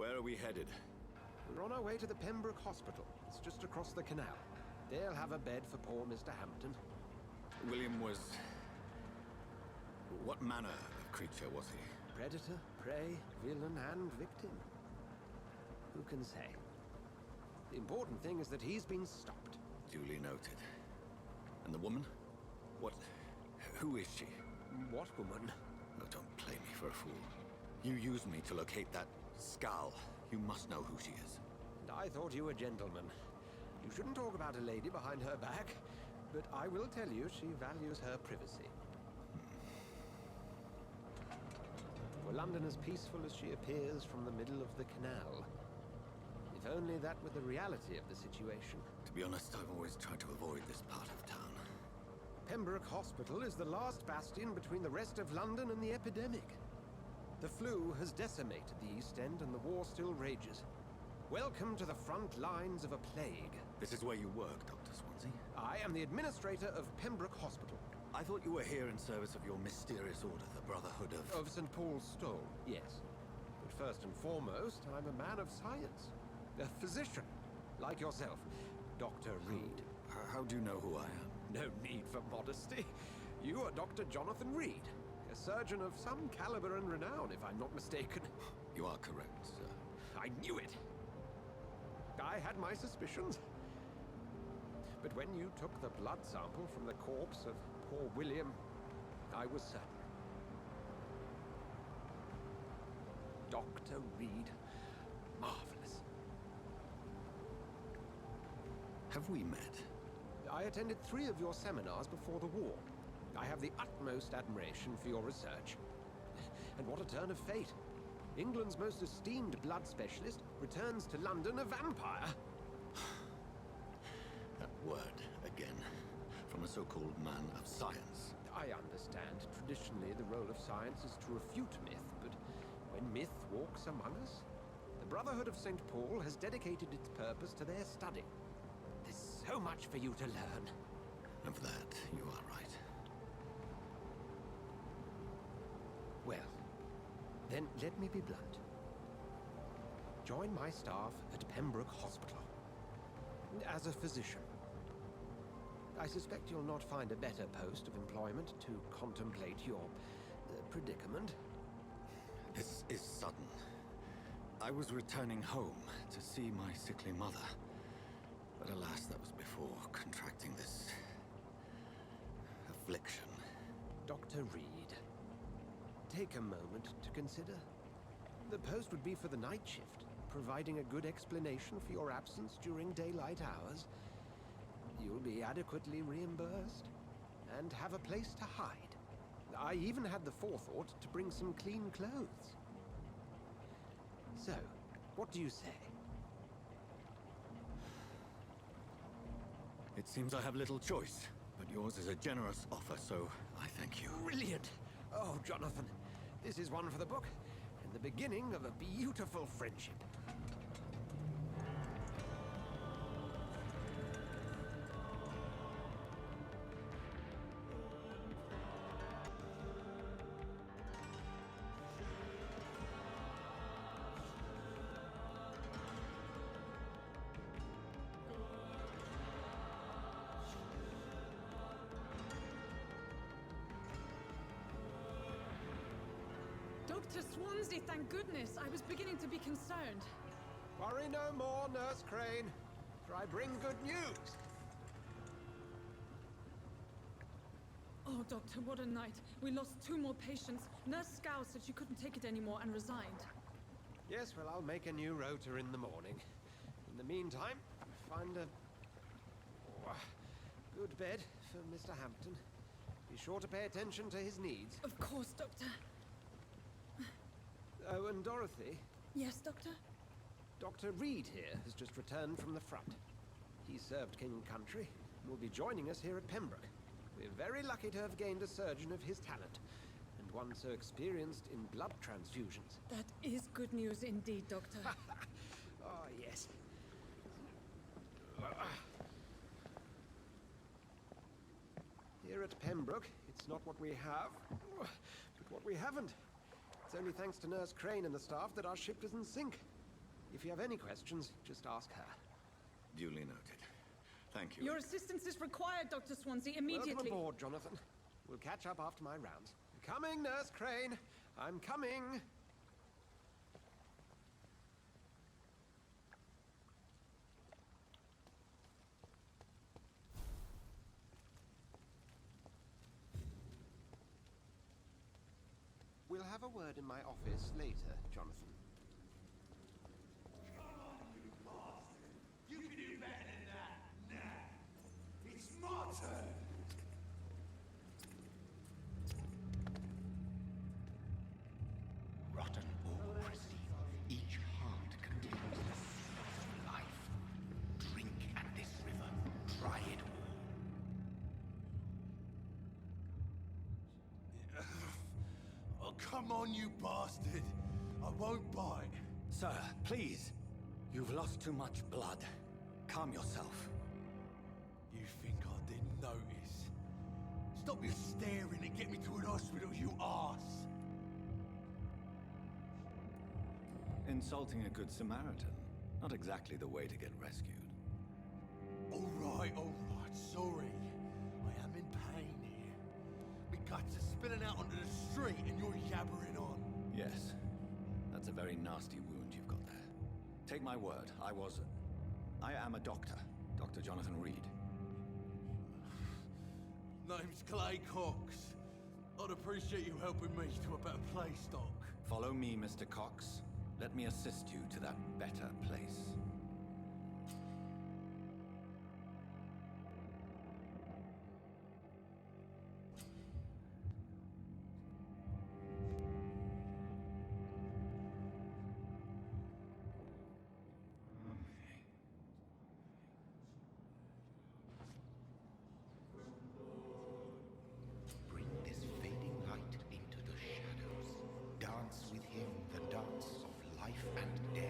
Where are we headed? We're on our way to the Pembroke Hospital. It's just across the canal. They'll have a bed for poor Mr. Hampton. William was... What manner of creature was he? Predator, prey, villain, and victim. Who can say? The important thing is that he's been stopped. Duly noted. And the woman? What... Who is she? What woman? Oh, don't play me for a fool. You used me to locate that skull. You must know who she is. And I thought you a gentleman. You shouldn't talk about a lady behind her back, but I will tell you she values her privacy. For London as peaceful as she appears from the middle of the canal. If only that were the reality of the situation. To be honest, I've always tried to avoid this part of town. Pembroke Hospital is the last bastion between the rest of London and the epidemic. The flu has decimated the East End and the war still rages. Welcome to the front lines of a plague. This is where you work, Dr. Swansea? I am the administrator of Pembroke Hospital. I thought you were here in service of your mysterious order, the Brotherhood of... Of St. Paul's Stole, yes. But first and foremost, I'm a man of science. A physician, like yourself, Dr. Reed. How do you know who I am? No need for modesty. You are Dr. Jonathan Reed, a surgeon of some caliber and renown, if I'm not mistaken. You are correct, sir. I knew it! I had my suspicions. But when you took the blood sample from the corpse of poor William, I was certain. Dr. Reed. Marvelous. Have we met? I attended 3 of your seminars before the war. I have the utmost admiration for your research. And what a turn of fate. England's most esteemed blood specialist returns to London a vampire. That word, again. From a so-called man of science. I understand. Traditionally, the role of science is to refute myth, but when myth walks among us, the Brotherhood of St. Paul has dedicated its purpose to their study. There's so much for you to learn. Of that, you are right. Well, then let me be blunt. Join my staff at Pembroke Hospital. As a physician. I suspect you'll not find a better post of employment to contemplate your predicament. This is sudden. I was returning home to see my sickly mother. But alas, that was before contracting this... affliction. Dr. Reed, take a moment to consider. The post would be for the night shift, providing a good explanation for your absence during daylight hours. You'll be adequately reimbursed, and have a place to hide. I even had the forethought to bring some clean clothes. So, what do you say? It seems I have little choice, but yours is a generous offer, so I thank you. Brilliant! Oh, Jonathan, this is one for the book, and the beginning of a beautiful friendship. Dr. Swansea, thank goodness. I was beginning to be concerned. Worry no more, Nurse Crane, for I bring good news. Oh, Doctor, what a night. We lost 2 more patients. Nurse Scow said she couldn't take it anymore and resigned. Yes, well, I'll make a new rota in the morning. In the meantime, find a good bed for Mr. Hampton. Be sure to pay attention to his needs. Of course, Doctor. Oh, and Dorothy, Yes, Doctor? Dr. Reed here has just returned from the front. He served King and Country and will be joining us here at Pembroke. We're very lucky to have gained a surgeon of his talent, and one so experienced in blood transfusions. That is good news indeed, Doctor. Oh, yes. Here at Pembroke, it's not what we have, but what we haven't. It's only thanks to Nurse Crane and the staff that our ship doesn't sink. If you have any questions, just ask her. Duly noted. Thank you. Your assistance is required, Dr. Swansea, immediately. Welcome aboard, Jonathan. We'll catch up after my rounds. Coming, Nurse Crane. I'm coming. We'll have a word in my office later, Jonathan. You can do better than that. Nah. It's my turn. Rotten or pristine, each heart contains the source of life. Drink at this river, try it all. Oh, come on, you bastard. I won't bite. Sir, please. You've lost too much blood. Calm yourself. You think I didn't notice? Stop your staring and get me to an hospital, you arse. Insulting a good Samaritan. Not exactly the way to get rescued. All right, sorry. I am in pain here. My guts are spilling out onto the street and you're yabbering on. Yes. That's a very nasty wound you've got there. Take my word, I am a doctor. Dr. Jonathan Reed. Name's Clay Cox. I'd appreciate you helping me to a better place, Doc. Follow me, Mr. Cox. Let me assist you to that better place. Bring this fading light into the shadows. Dance with him the dance of life and death.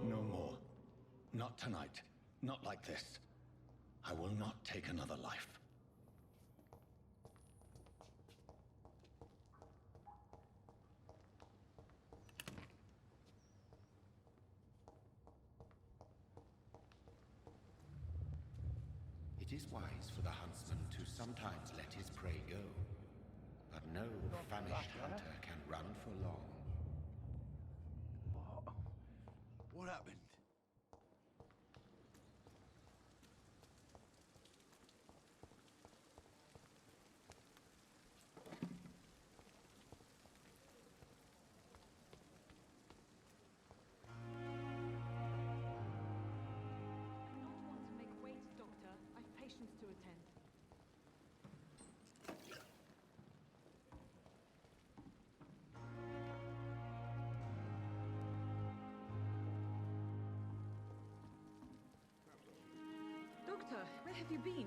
No more. Not tonight. Not like this. I will not take another life. It is wise for the huntsman to sometimes let his prey go. But no famished hunter can run for long. What happened? Not one to make wait, Doctor. I've patients to attend. Doctor, where have you been?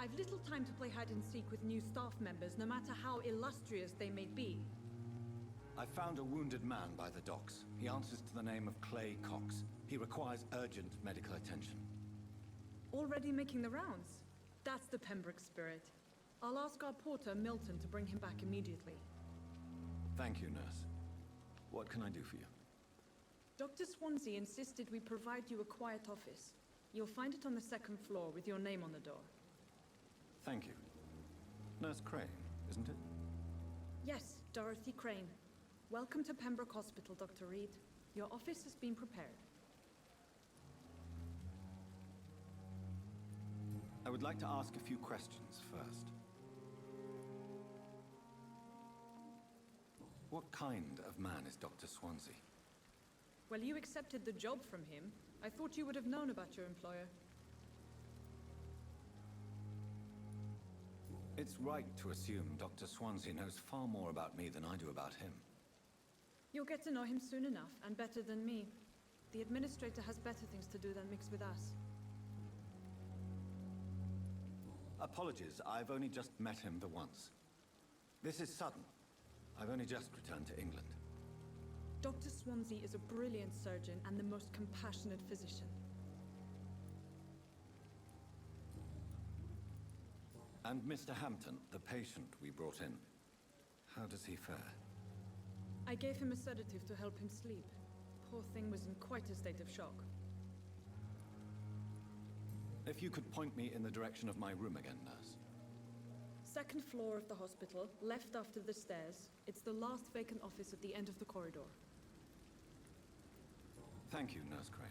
I've little time to play hide and seek with new staff members, no matter how illustrious they may be. I found a wounded man by the docks. He answers to the name of Clay Cox. He requires urgent medical attention. Already making the rounds? That's the Pembroke spirit. I'll ask our porter, Milton, to bring him back immediately. Thank you, nurse. What can I do for you? Dr. Swansea insisted we provide you a quiet office. You'll find it on the second floor with your name on the door. Thank you. Nurse Crane, isn't it? Yes, Dorothy Crane. Welcome to Pembroke Hospital, Dr. Reed. Your office has been prepared. I would like to ask a few questions first. What kind of man is Dr. Swansea? Well, you accepted the job from him. I thought you would have known about your employer. It's right to assume Dr. Swansea knows far more about me than I do about him. You'll get to know him soon enough, and better than me. The administrator has better things to do than mix with us. Apologies, I've only just met him the once. This is sudden. I've only just returned to England. Dr. Swansea is a brilliant surgeon and the most compassionate physician. And Mr. Hampton, the patient we brought in. How does he fare? I gave him a sedative to help him sleep. Poor thing was in quite a state of shock. If you could point me in the direction of my room again, nurse. Second floor of the hospital, left after the stairs. It's the last vacant office at the end of the corridor. Thank you, Nurse Crane.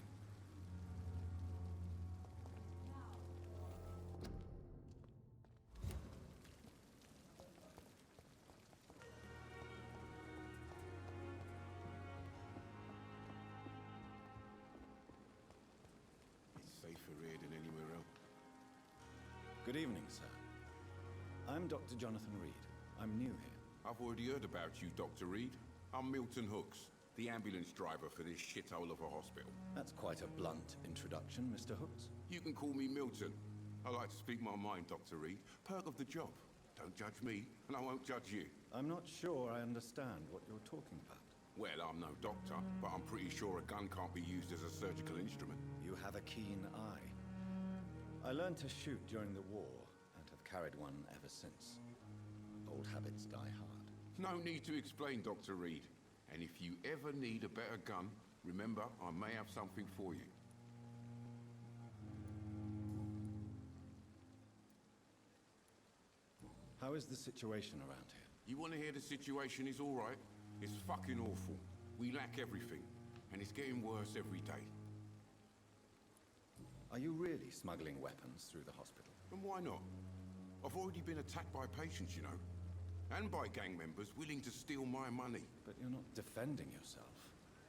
It's safer here than anywhere else. Good evening, sir. I'm Dr. Jonathan Reed. I'm new here. I've already heard about you, Dr. Reed. I'm Milton Hooks, the ambulance driver for this shithole of a hospital. That's quite a blunt introduction, Mr. Hooks. You can call me Milton. I like to speak my mind, Dr. Reed. Perk of the job. Don't judge me, and I won't judge you. I'm not sure I understand what you're talking about. Well, I'm no doctor, but I'm pretty sure a gun can't be used as a surgical instrument. You have a keen eye. I learned to shoot during the war and have carried one ever since. Old habits die hard. No need to explain, Dr. Reed. And if you ever need a better gun, remember, I may have something for you. How is the situation around here? You want to hear the situation is all right? It's fucking awful. We lack everything, and it's getting worse every day. Are you really smuggling weapons through the hospital? And why not? I've already been attacked by patients, you know. And by gang members willing to steal my money. But you're not defending yourself.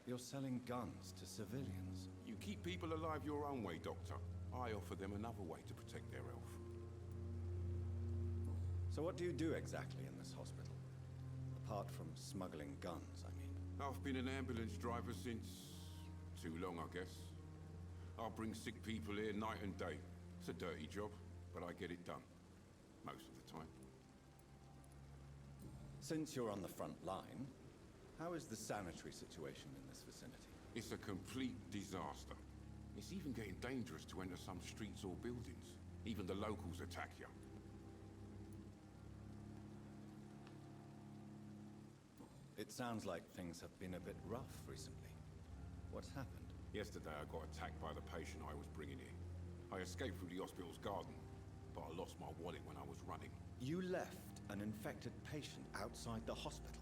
You're selling guns to civilians. You keep people alive your own way, Doctor. I offer them another way to protect their health. So what do you do exactly in this hospital? Apart from smuggling guns, I mean. I've been an ambulance driver since... too long, I guess. I'll bring sick people here night and day. It's a dirty job, but I get it done. Most of the time. Since you're on the front line, how is the sanitary situation in this vicinity? It's a complete disaster. It's even getting dangerous to enter some streets or buildings. Even the locals attack you. It sounds like things have been a bit rough recently. What's happened? Yesterday I got attacked by the patient I was bringing in. I escaped through the hospital's garden, but I lost my wallet when I was running. You left an infected patient outside the hospital.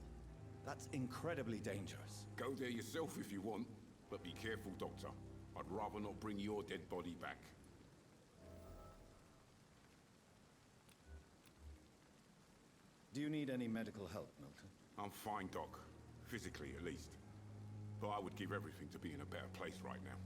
That's incredibly dangerous. Go there yourself if you want, but be careful, Doctor. I'd rather not bring your dead body back. Do you need any medical help, Milton? I'm fine, Doc. Physically, at least. But I would give everything to be in a better place right now.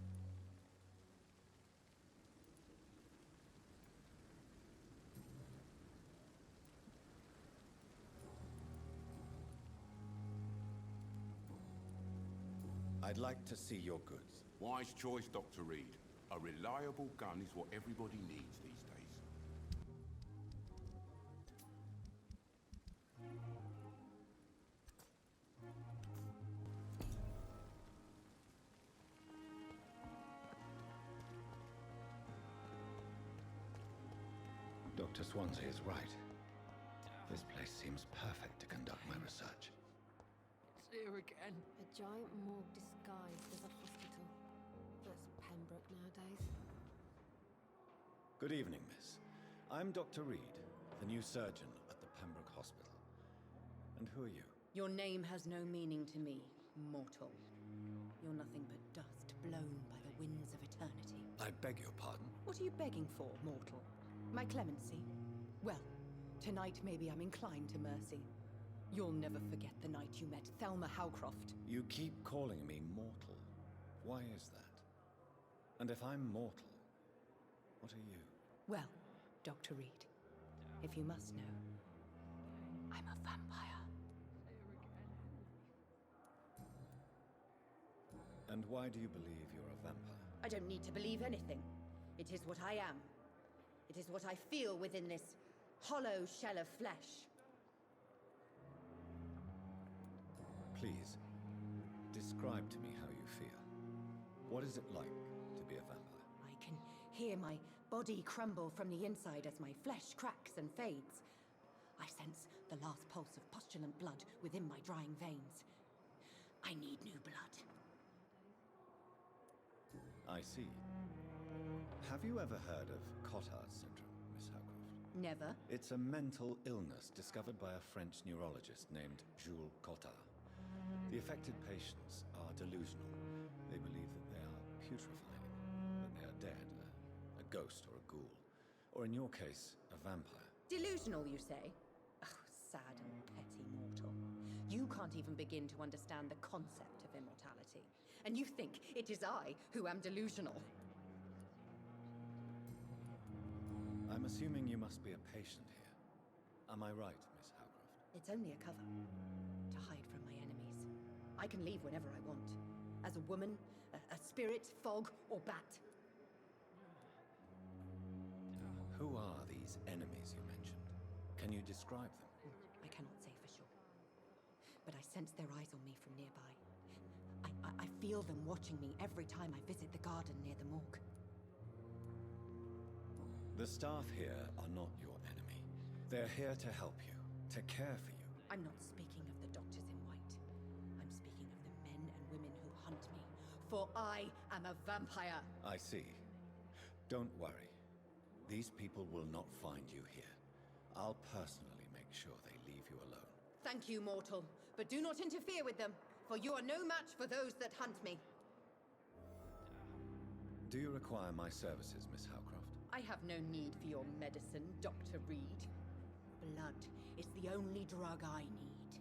I'd like to see your goods. Wise choice, Dr. Reed. A reliable gun is what everybody needs these days. Dr. Swansea is right. This place seems perfect to conduct my research. It's here again. A giant morgue disguised as a hospital. That's Pembroke nowadays. Good evening, miss. I'm Dr. Reed, the new surgeon at the Pembroke Hospital. And who are you? Your name has no meaning to me, mortal. You're nothing but dust blown by the winds of eternity. I beg your pardon? What are you begging for, mortal? My clemency? Well, tonight maybe I'm inclined to mercy. You'll never forget the night you met Thelma Howcroft. You keep calling me mortal. Why is that? And if I'm mortal, what are you? Well, Dr. Reed, if you must know, I'm a vampire. And why do you believe you're a vampire? I don't need to believe anything. It is what I am. It is what I feel within this hollow shell of flesh. Please, describe describe to me how you feel. What is it like to be a vampire? I can hear my body crumble from the inside as my flesh cracks and fades. I sense the last pulse of postulant blood within my drying veins. I need new blood. I see. Have you ever heard of Cotard syndrome, Miss Howcroft? Never. It's a mental illness discovered by a French neurologist named Jules Cotard. The affected patients are delusional. They believe that they are putrefying, that they are dead, a ghost or a ghoul. Or in your case, a vampire. Delusional, you say? Oh, sad and petty mortal. You can't even begin to understand the concept of immortality. And you think it is I who am delusional. I'm assuming you must be a patient here. Am I right, Miss Howcroft? It's only a cover. To hide from my enemies. I can leave whenever I want. As a woman, a spirit, fog, or bat. Who are these enemies you mentioned? Can you describe them? I cannot say for sure. But I sense their eyes on me from nearby. I feel them watching me every time I visit the garden near the morgue. The staff here are not your enemy. They're here to help you, to care for you. I'm not speaking of the doctors in white. I'm speaking of the men and women who hunt me. For I am a vampire. I see. Don't worry. These people will not find you here. I'll personally make sure they leave you alone. Thank you, mortal. But do not interfere with them, for you are no match for those that hunt me. Do you require my services, Miss Howcroft? I have no need for your medicine, Dr. Reed. Blood is the only drug I need.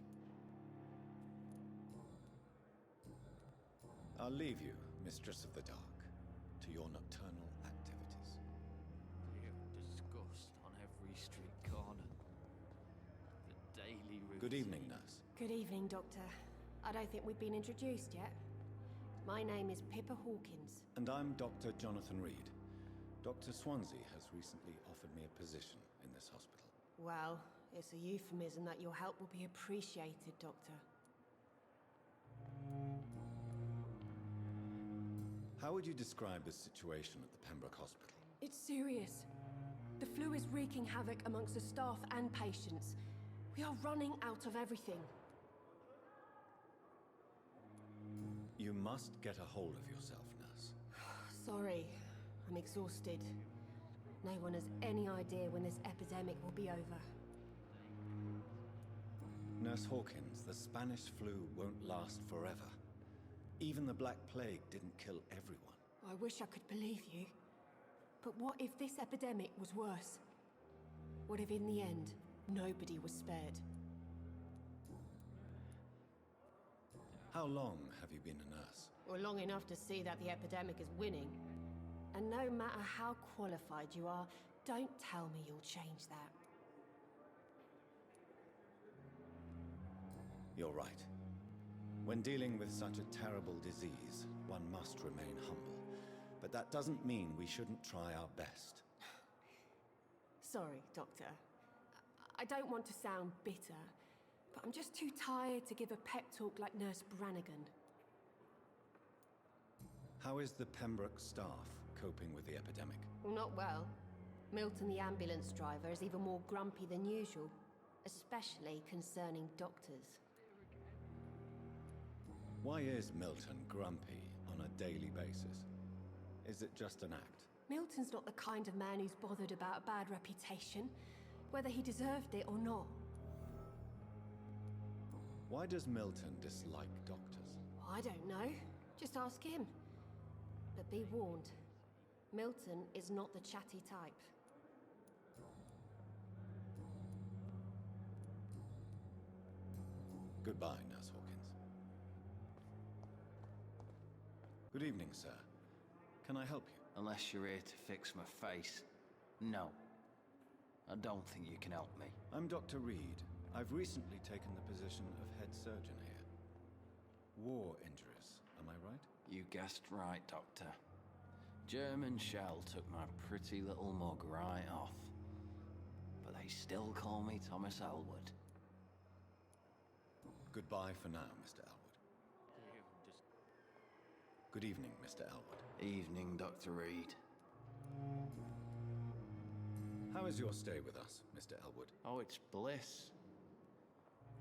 I'll leave you, Mistress of the Dark, to your nocturnal activities. Disgust on every street corner. The daily routine. Good evening, nurse. Good evening, Doctor. I don't think we've been introduced yet. My name is Pippa Hawkins. And I'm Dr. Jonathan Reed. Dr. Swansea has recently offered me a position in this hospital. Well, it's a euphemism that your help will be appreciated, Doctor. How would you describe the situation at the Pembroke Hospital? It's serious. The flu is wreaking havoc amongst the staff and patients. We are running out of everything. You must get a hold of yourself, nurse. Sorry, I'm exhausted. No one has any idea when this epidemic will be over. Nurse Hawkins, the Spanish flu won't last forever. Even the Black Plague didn't kill everyone. I wish I could believe you. But what if this epidemic was worse? What if in the end, nobody was spared? How long have you been a nurse? Well, long enough to see that the epidemic is winning. And no matter how qualified you are, don't tell me you'll change that. You're right. When dealing with such a terrible disease, one must remain humble. But that doesn't mean we shouldn't try our best. Sorry, Doctor. I don't want to sound bitter, but I'm just too tired to give a pep talk like Nurse Brannigan. How is the Pembroke staff coping with the epidemic? Well, not well. Milton, the ambulance driver, is even more grumpy than usual, especially concerning doctors. Why is Milton grumpy on a daily basis? Is it just an act? Milton's not the kind of man who's bothered about a bad reputation, whether he deserved it or not. Why does Milton dislike doctors? I don't know. Just ask him. But be warned, Milton is not the chatty type. Goodbye, Nurse Hawkins. Good evening, sir. Can I help you? Unless you're here to fix my face. No. I don't think you can help me. I'm Dr. Reed. I've recently taken the position of head surgeon here. War injuries, am I right? You guessed right, Doctor. German shell took my pretty little mug right off. But they still call me Thomas Elwood. Goodbye for now, Mr. Elwood. Good evening, Mr. Elwood. Evening, Dr. Reed. How is your stay with us, Mr. Elwood? Oh, it's bliss.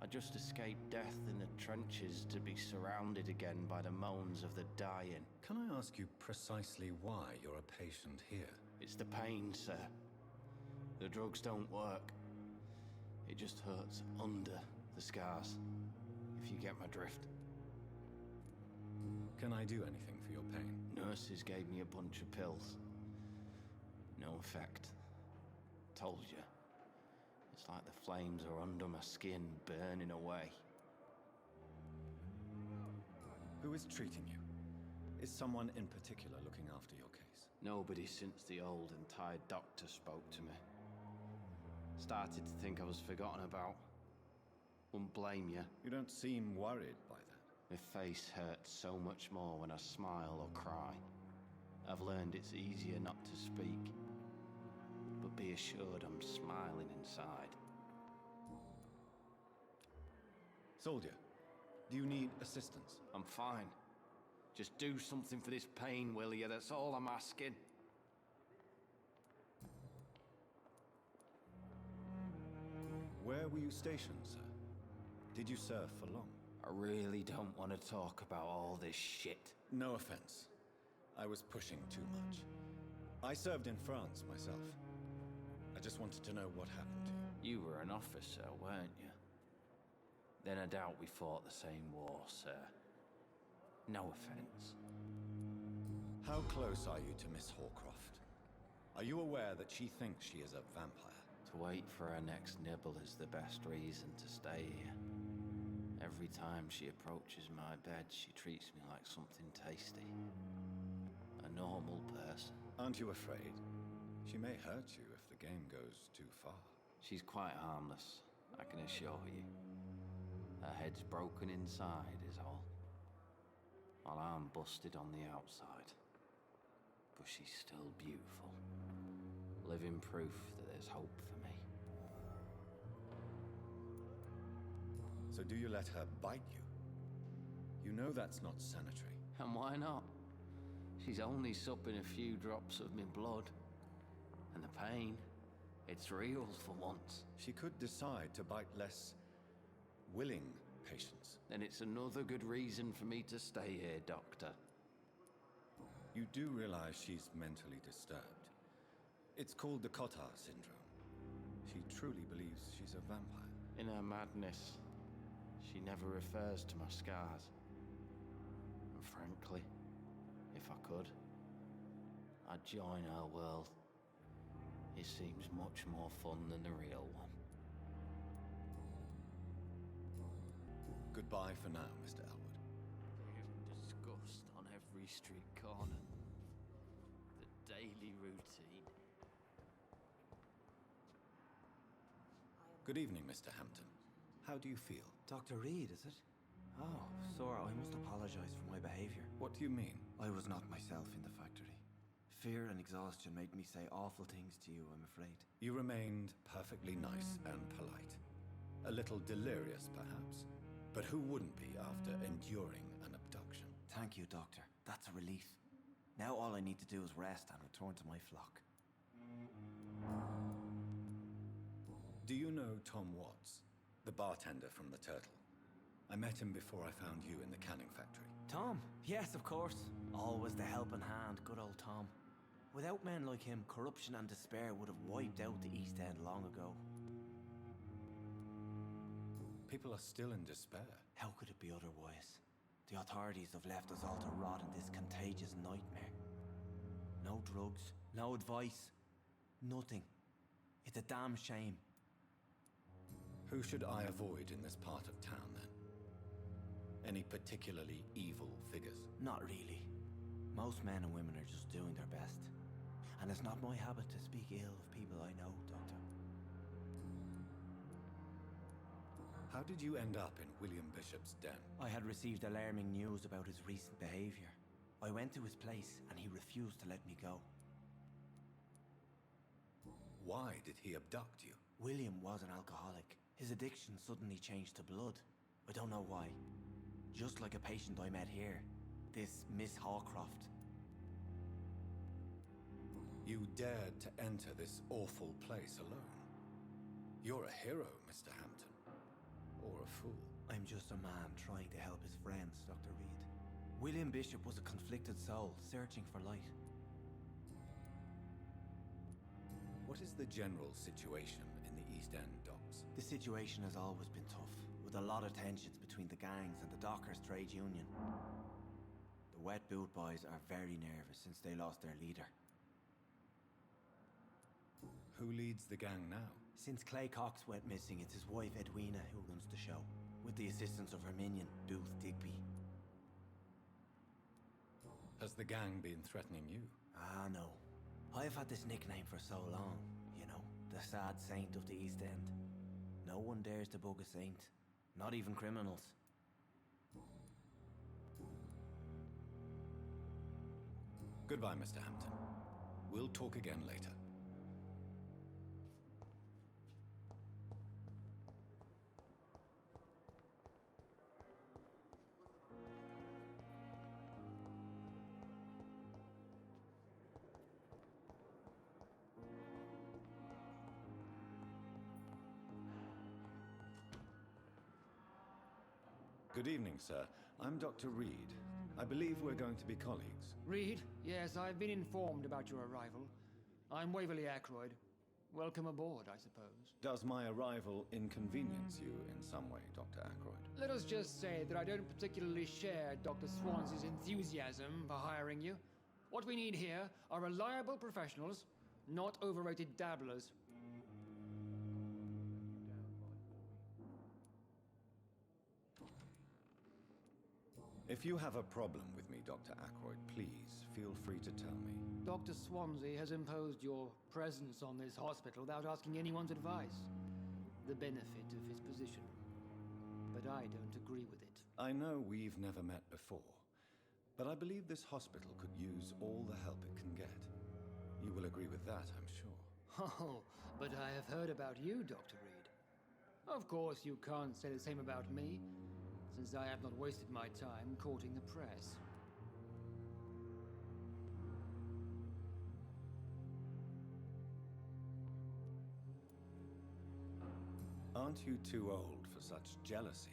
I just escaped death in the trenches to be surrounded again by the moans of the dying. Can I ask you precisely why you're a patient here? It's the pain, sir. The drugs don't work. It just hurts under the scars, if you get my drift. Can I do anything for your pain? Nurses gave me a bunch of pills. No effect. Told you. It's like the flames are under my skin, burning away. Who is treating you? Is someone in particular looking after your case? Nobody since the old and tired doctor spoke to me. Started to think I was forgotten about. Wouldn't blame you. You don't seem worried by that. My face hurts so much more when I smile or cry. I've learned it's easier not to speak. But be assured I'm smiling inside. Soldier, do you need assistance? I'm fine. Just do something for this pain, will you? That's all I'm asking. Where were you stationed, sir? Did you serve for long? I really don't want to talk about all this shit. No offense. I was pushing too much. I served in France myself. I just wanted to know what happened to you. You were an officer, weren't you? Then I doubt we fought the same war, sir. No offense. How close are you to Miss Horcroft? Are you aware that she thinks she is a vampire? To wait for her next nibble is the best reason to stay here. Every time she approaches my bed, she treats me like something tasty. A normal person. Aren't you afraid? She may hurt you if the game goes too far. She's quite harmless, I can assure you. Her head's broken inside is all. While I'm busted on the outside. But she's still beautiful. Living proof that there's hope for me. So do you let her bite you? You know that's not sanitary. And why not? She's only supping a few drops of me blood. And the pain, it's real for once. She could decide to bite less willing patients. Then it's another good reason for me to stay here, Doctor. You do realize she's mentally disturbed. It's called the Cotard syndrome. She truly believes she's a vampire. In her madness, she never refers to my scars. And frankly, if I could, I'd join her world. It seems much more fun than the real one. Goodbye for now, Mr. Elwood. There's disgust on every street corner. The daily routine. Good evening, Mr. Hampton. How do you feel? Dr. Reed, is it? Oh, sir, I must apologize for my behavior. What do you mean? I was not myself in the factory. Fear and exhaustion made me say awful things to you, I'm afraid. You remained perfectly nice and polite. A little delirious, perhaps. But who wouldn't be after enduring an abduction? Thank you, Doctor. That's a relief. Now all I need to do is rest and return to my flock. Do you know Tom Watts, the bartender from the Turtle? I met him before I found you in the canning factory. Tom? Yes, of course. Always the helping hand, good old Tom. Without men like him, corruption and despair would have wiped out the East End long ago. People are still in despair. How could it be otherwise? The authorities have left us all to rot in this contagious nightmare. No drugs, no advice, nothing. It's a damn shame. Who should I avoid in this part of town, then? Any particularly evil figures? Not really. Most men and women are just doing their best. And it's not my habit to speak ill of people I know, Doctor. How did you end up in William Bishop's den? I had received alarming news about his recent behavior. I went to his place and he refused to let me go. Why did he abduct you? William was an alcoholic. His addiction suddenly changed to blood. I don't know why. Just like a patient I met here. This Miss Hawcroft. You dared to enter this awful place alone. You're a hero, Mr. Hampton. Or a fool. I'm just a man trying to help his friends, Dr. Reed. William Bishop was a conflicted soul, searching for light. What is the general situation in the East End docks? The situation has always been tough, with a lot of tensions between the gangs and the Dockers' trade union. The Wet Boot Boys are very nervous since they lost their leader. Who leads the gang now? Since Clay Cox went missing, it's his wife Edwina who runs the show, with the assistance of her minion, Booth Digby. Has the gang been threatening you? Ah, no. I've had this nickname for so long, you know, the sad saint of the East End. No one dares to bug a saint, not even criminals. Goodbye, Mr. Hampton. We'll talk again later. Good evening, sir. I'm Dr. Reed. I believe we're going to be colleagues. Reed? Yes, I've been informed about your arrival. I'm Waverly Ackroyd. Welcome aboard, I suppose. Does my arrival inconvenience you in some way, Dr. Ackroyd? Let us just say that I don't particularly share Dr. Swansea's enthusiasm for hiring you. What we need here are reliable professionals, not overrated dabblers. If you have a problem with me, Dr. Ackroyd, please feel free to tell me. Dr. Swansea has imposed your presence on this hospital without asking anyone's advice. The benefit of his position. But I don't agree with it. I know we've never met before, but I believe this hospital could use all the help it can get. You will agree with that, I'm sure. Oh, but I have heard about you, Dr. Reed. Of course, you can't say the same about me, since I have not wasted my time courting the press. Aren't you too old for such jealousy?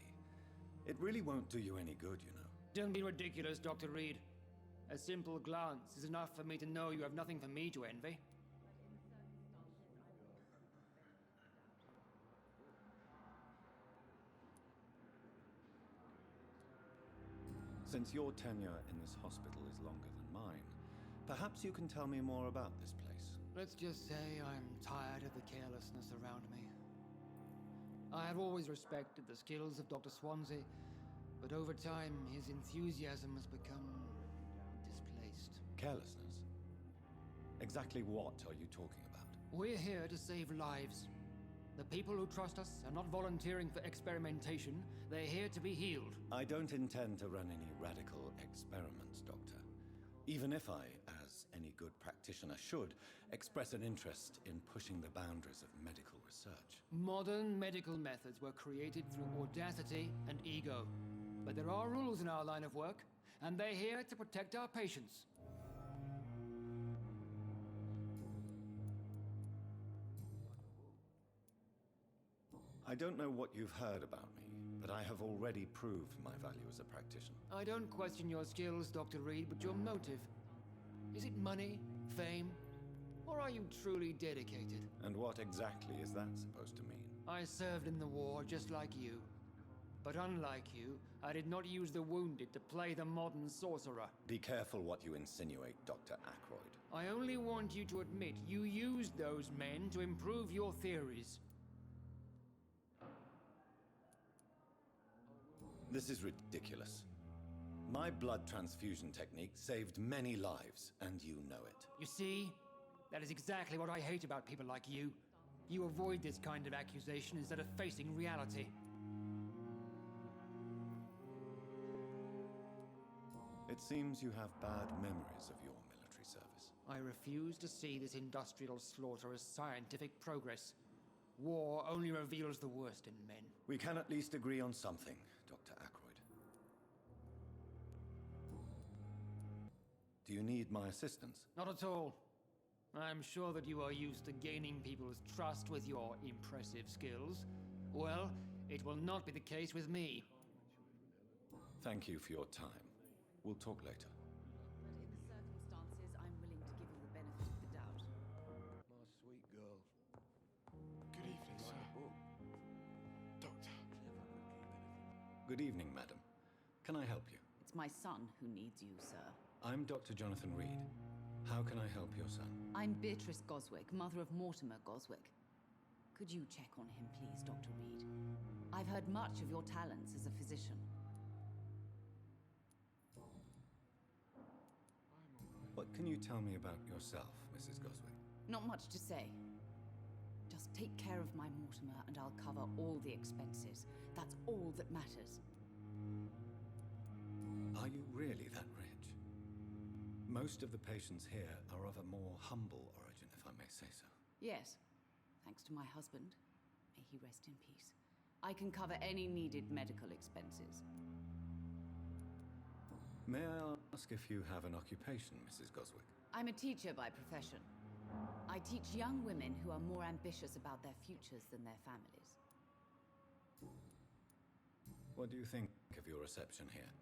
It really won't do you any good, you know. Don't be ridiculous, Dr. Reed. A simple glance is enough for me to know you have nothing for me to envy. Since your tenure in this hospital is longer than mine, perhaps you can tell me more about this place. Let's just say I'm tired of the carelessness around me. I have always respected the skills of Dr. Swansea, but over time his enthusiasm has become displaced. Carelessness? Exactly what are you talking about? We're here to save lives. The people who trust us are not volunteering for experimentation. They're here to be healed. I don't intend to run any radical experiments, Doctor. Even if I, as any good practitioner should, express an interest in pushing the boundaries of medical research. Modern medical methods were created through audacity and ego. But there are rules in our line of work, and they're here to protect our patients. I don't know what you've heard about me, but I have already proved my value as a practitioner. I don't question your skills, Dr. Reed, but your motive. Is it money, fame, or are you truly dedicated? And what exactly is that supposed to mean? I served in the war just like you. But unlike you, I did not use the wounded to play the modern sorcerer. Be careful what you insinuate, Dr. Ackroyd. I only want you to admit you used those men to improve your theories. This is ridiculous. My blood transfusion technique saved many lives, and you know it. You see? That is exactly what I hate about people like you. You avoid this kind of accusation instead of facing reality. It seems you have bad memories of your military service. I refuse to see this industrial slaughter as scientific progress. War only reveals the worst in men. We can at least agree on something, Dr. Ackroyd. need my assistance? Not at all. I'm sure that you are used to gaining people's trust with your impressive skills. Well, it will not be the case with me. Thank you for your time. We'll talk later. But in the circumstances, I'm willing to give you the benefit of the doubt. My sweet girl. Good evening, sir. Doctor. Good evening, madam. Can I help you? It's my son who needs you, sir. I'm Dr. Jonathan Reed. How can I help your son? I'm Beatrice Goswick, mother of Mortimer Goswick. Could you check on him, please, Dr. Reed? I've heard much of your talents as a physician. What can you tell me about yourself, Mrs. Goswick? Not much to say. Just take care of my Mortimer and I'll cover all the expenses. That's all that matters. Are you really that rich? Most of the patients here are of a more humble origin, if I may say so. Yes, thanks to my husband. May he rest in peace. I can cover any needed medical expenses. May I ask if you have an occupation, Mrs. Goswick? I'm a teacher by profession. I teach young women who are more ambitious about their futures than their families. What do you think of your reception here?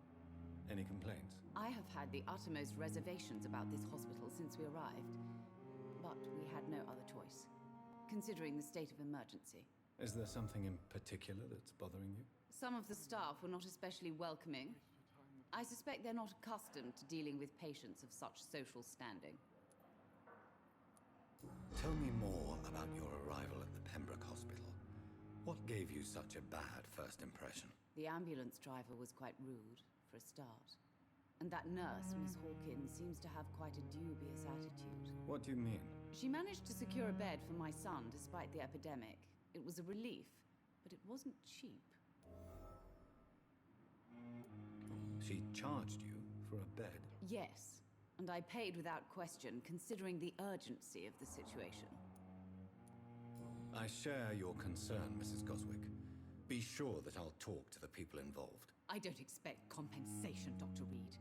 Any complaints? I have had the uttermost reservations about this hospital since we arrived. But we had no other choice, considering the state of emergency. Is there something in particular that's bothering you? Some of the staff were not especially welcoming. I suspect they're not accustomed to dealing with patients of such social standing. Tell me more about your arrival at the Pembroke Hospital. What gave you such a bad first impression? The ambulance driver was quite rude, for a start. And that nurse, Miss Hawkins, seems to have quite a dubious attitude. What do you mean? She managed to secure a bed for my son despite the epidemic. It was a relief, but it wasn't cheap. She charged you for a bed? Yes, and I paid without question, considering the urgency of the situation. I share your concern, Mrs. Goswick. Be sure that I'll talk to the people involved. I don't expect compensation, Dr. Reed.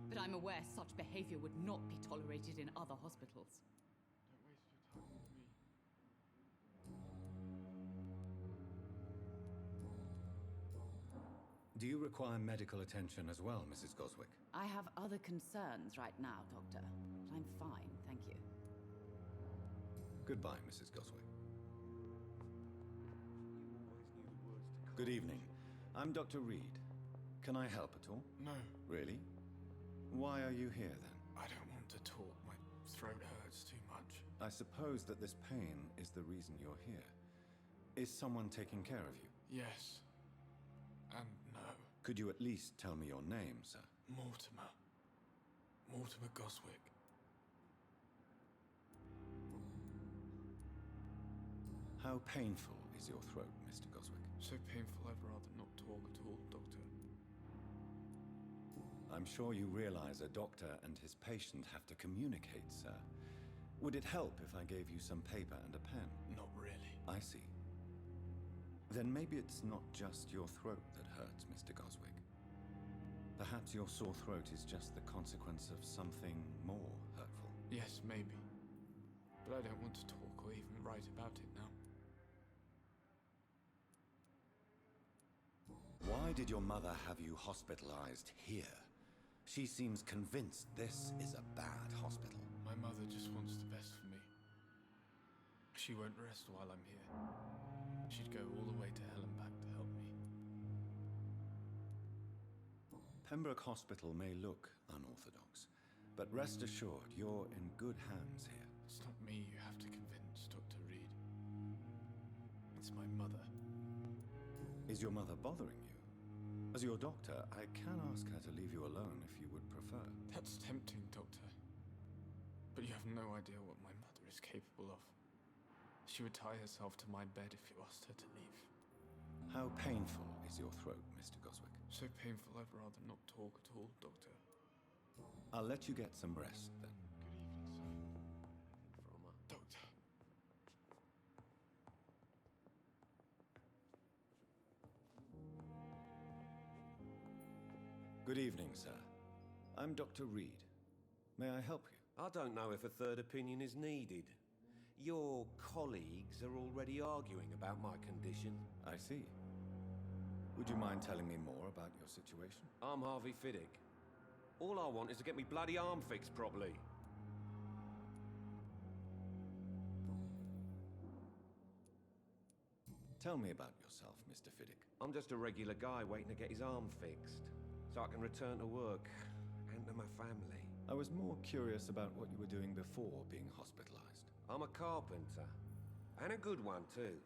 But I'm aware such behavior would not be tolerated in other hospitals. Don't waste your time with me. Do you require medical attention as well, Mrs. Goswick? I have other concerns right now, Doctor. But I'm fine, thank you. Goodbye, Mrs. Goswick. Good evening. I'm Dr. Reed. Can I help at all? No, Really? Why are you here then? I don't want to talk. My throat hurts too much. I suppose that this pain is the reason you're here. Is someone taking care of you? Yes. And no. Could you at least tell me your name, sir? Mortimer. Mortimer Goswick. How painful is your throat, Mr. Goswick? So painful I'd rather not talk at all, Doctor. I'm sure you realize a doctor and his patient have to communicate, sir. Would it help if I gave you some paper and a pen? Not really. I see. Then maybe it's not just your throat that hurts, Mr. Goswick. Perhaps your sore throat is just the consequence of something more hurtful. Yes, maybe. But I don't want to talk or even write about it now. Why did your mother have you hospitalized here? She seems convinced this is a bad hospital. My mother just wants the best for me. She won't rest while I'm here. She'd go all the way to hell and back to help me. Pembroke Hospital may look unorthodox, but rest assured you're in good hands here. It's not me you have to convince, Dr. Reed. It's my mother. Is your mother bothering you? As your doctor, I can ask her to leave you alone if you would prefer. That's tempting, Doctor. But you have no idea what my mother is capable of. She would tie herself to my bed if you asked her to leave. How painful is your throat, Mr. Goswick? So painful I'd rather not talk at all, Doctor. I'll let you get some rest, then. Good evening, sir. Doctor. Good evening, sir. I'm Dr. Reed. May I help you? I don't know if a third opinion is needed. Your colleagues are already arguing about my condition. I see. Would you mind telling me more about your situation? I'm Harvey Fiddick. All I want is to get me bloody arm fixed properly. Tell me about yourself, Mr. Fiddick. I'm just a regular guy waiting to get his arm fixed, so I can return to work and to my family. I was more curious about what you were doing before being hospitalized. I'm a carpenter, and a good one too.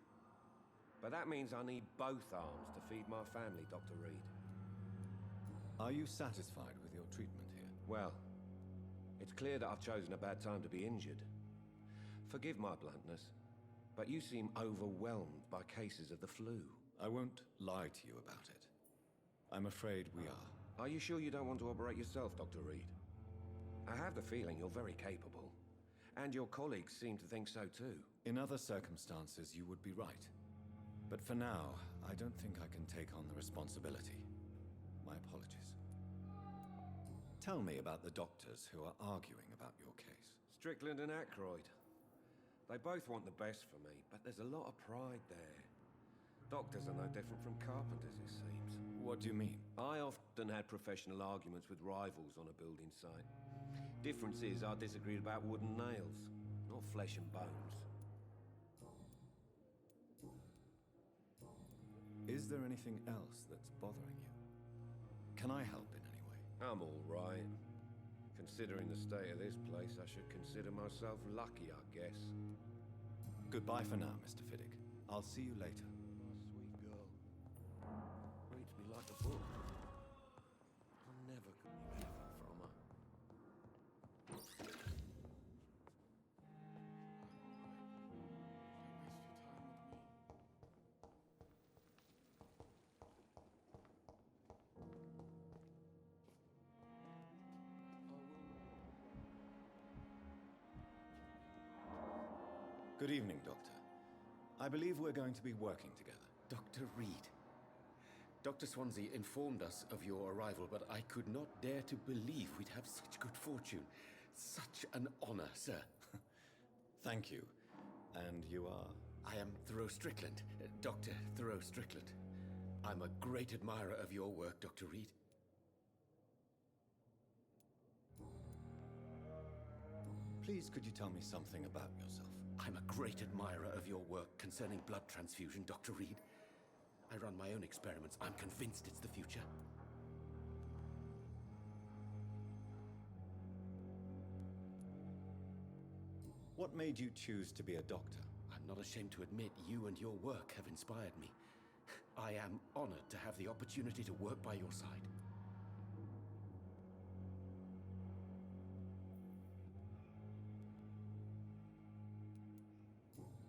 But that means I need both arms to feed my family, Dr. Reed. Are you satisfied with your treatment here? Well, it's clear that I've chosen a bad time to be injured. Forgive my bluntness, but you seem overwhelmed by cases of the flu. I won't lie to you about it. I'm afraid we are. Are you sure you don't want to operate yourself, Dr. Reed? I have the feeling you're very capable, and your colleagues seem to think so too. In other circumstances, you would be right. But for now, I don't think I can take on the responsibility. My apologies. Tell me about the doctors who are arguing about your case. Strickland and Aykroyd. They both want the best for me, but there's a lot of pride there. Doctors are no different from carpenters, it seems. What do you mean? I often had professional arguments with rivals on a building site. Difference is, I disagreed about wood and nails, not flesh and bones. Is there anything else that's bothering you? Can I help in any way? I'm all right. Considering the state of this place, I should consider myself lucky, I guess. Goodbye for now, Mr. Fiddick. I'll see you later. My sweet girl. Reads me like a book. I never could be anything from her. Good evening, Doctor. I believe we're going to be working together. Dr. Reed. Dr. Swansea informed us of your arrival, but I could not dare to believe we'd have such good fortune. Such an honor, sir. Thank you. And you are? I am Thoreau Strickland, Dr. Thoreau Strickland. I'm a great admirer of your work, Dr. Reed. Please, could you tell me something about yourself? I'm a great admirer of your work concerning blood transfusion, Dr. Reed. I run my own experiments. I'm convinced it's the future. What made you choose to be a doctor? I'm not ashamed to admit you and your work have inspired me. I am honored to have the opportunity to work by your side.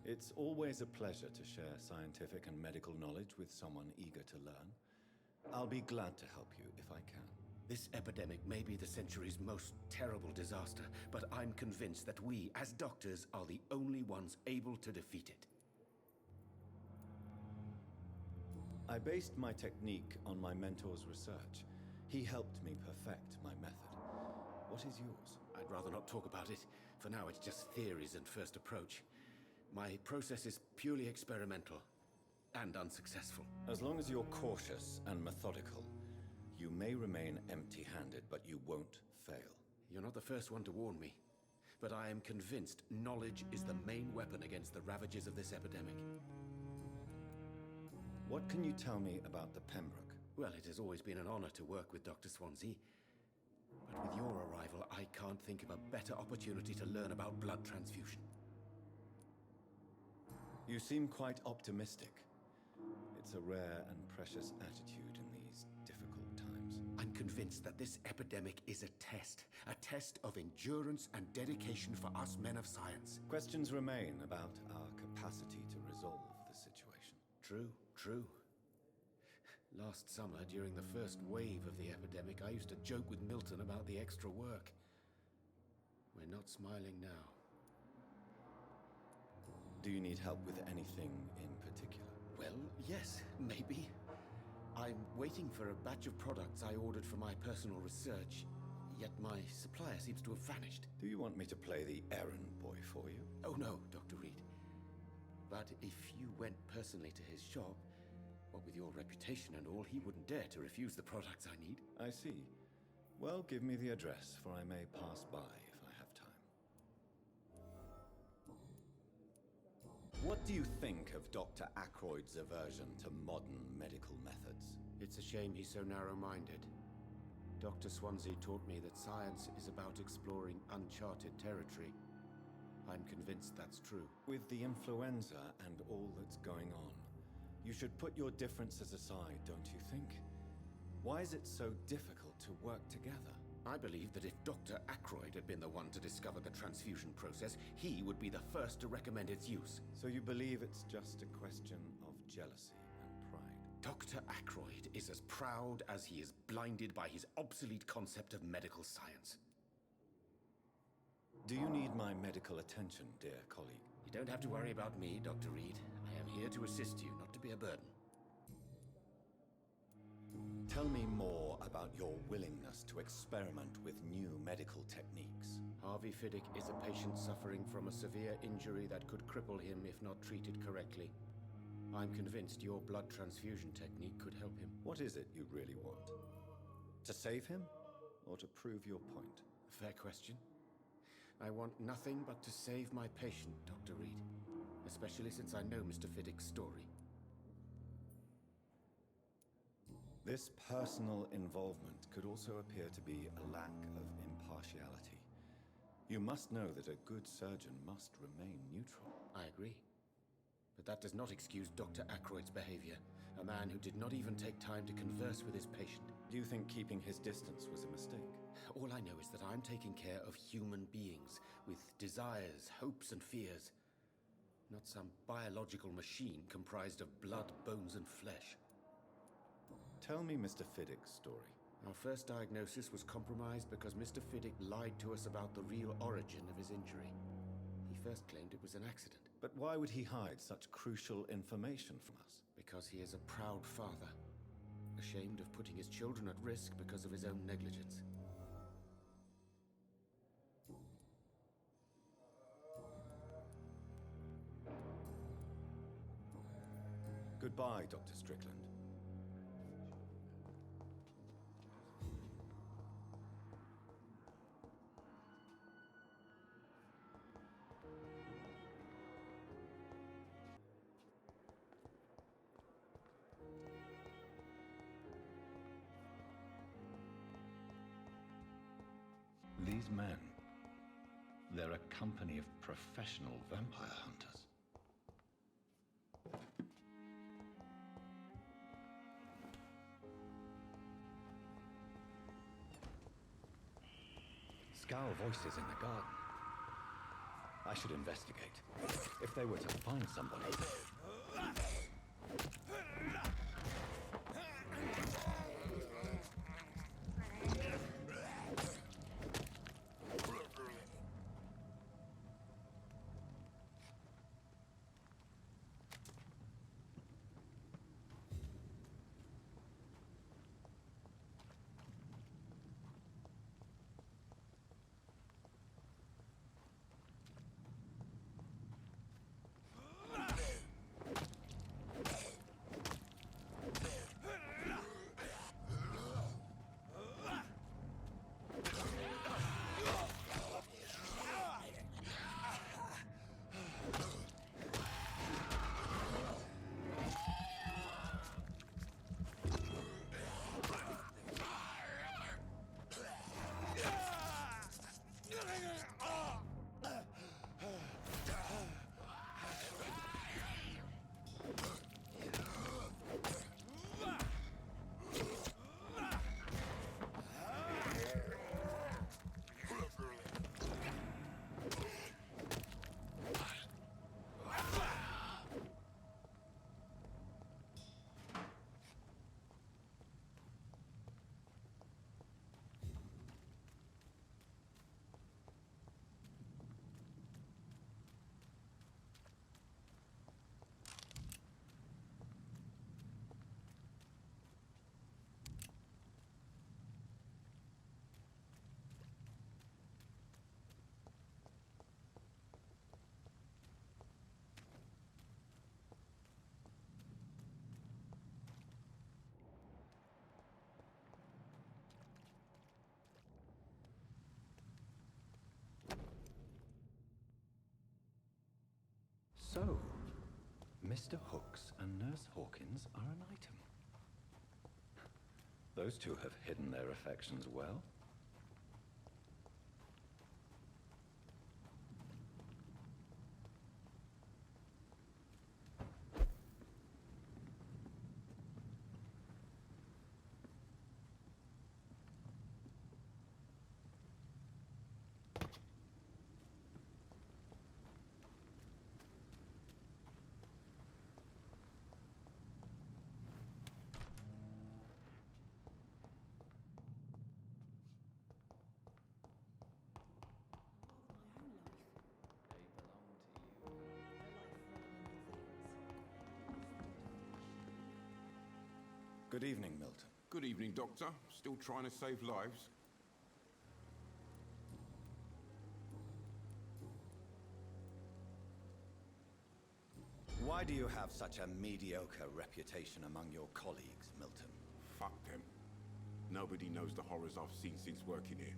It's always a pleasure to share scientific and medical knowledge with someone eager to learn. I'll be glad to help you if I can. This epidemic may be the century's most terrible disaster, but I'm convinced that we, as doctors, are the only ones able to defeat it. I based my technique on my mentor's research. He helped me perfect my method. What is yours? I'd rather not talk about it. For now, it's just theories and first approach. My process is purely experimental and unsuccessful. As long as you're cautious and methodical, you may remain empty-handed, but you won't fail. You're not the first one to warn me, but I am convinced knowledge is the main weapon against the ravages of this epidemic. What can you tell me about the Pembroke? Well, it has always been an honor to work with Dr. Swansea. But with your arrival, I can't think of a better opportunity to learn about blood transfusion. You seem quite optimistic. It's a rare and precious attitude in these difficult times. I'm convinced that this epidemic is a test of endurance and dedication for us men of science. Questions remain about our capacity to resolve the situation. True. Last summer, during the first wave of the epidemic, I used to joke with Milton about the extra work. We're not smiling now. Do you need help with anything in particular? Well, yes, maybe. I'm waiting for a batch of products I ordered for my personal research. yet my supplier seems to have vanished. Do you want me to play the errand boy for you? Oh no, Dr. Reed. But if you went personally to his shop, what with your reputation and all, he wouldn't dare to refuse the products I need. I see. Well, give me the address, for I may pass by if I have time. What do you think of Dr. Ackroyd's aversion to modern medical methods? It's a shame he's so narrow-minded. Dr. Swansea taught me that science is about exploring uncharted territory. I'm convinced that's true. With the influenza and all that's going on, you should put your differences aside, don't you think? Why is it so difficult to work together? I believe that if Dr. Ackroyd had been the one to discover the transfusion process, he would be the first to recommend its use. So you believe it's just a question of jealousy and pride? Dr. Ackroyd is as proud as he is blinded by his obsolete concept of medical science. Do you need my medical attention, dear colleague? You don't have to worry about me, Dr. Reed. I am here to assist you, not to be a burden. Tell me more about your willingness to experiment with new medical techniques. Harvey Fiddick is a patient suffering from a severe injury that could cripple him if not treated correctly. I'm convinced your blood transfusion technique could help him. What is it you really want? To save him, or to prove your point? Fair question. I want nothing but to save my patient, Dr. Reed. Especially since I know Mr. Fiddick's story. This personal involvement could also appear to be a lack of impartiality. You must know that a good surgeon must remain neutral. I agree. But that does not excuse Dr. Ackroyd's behavior. A man who did not even take time to converse with his patient. Do you think keeping his distance was a mistake? All I know is that I'm taking care of human beings with desires, hopes, and fears. Not some biological machine comprised of blood, bones, and flesh. Tell me Mr. Fiddick's story. Our first diagnosis was compromised because Mr. Fiddick lied to us about the real origin of his injury. He first claimed it was an accident. But why would he hide such crucial information from us? Because he is a proud father, ashamed of putting his children at risk because of his own negligence. Goodbye, Dr. Strickland. These men, they're a company of professional vampire hunters. Scowl voices in the garden. I should investigate. If they were to find somebody... Mr. Hooks and Nurse Hawkins are an item. Those two have hidden their affections well. Good evening, Milton. Good evening, Doctor. Still trying to save lives? Why do you have such a mediocre reputation among your colleagues, Milton? Fuck them. Nobody knows the horrors I've seen since working here.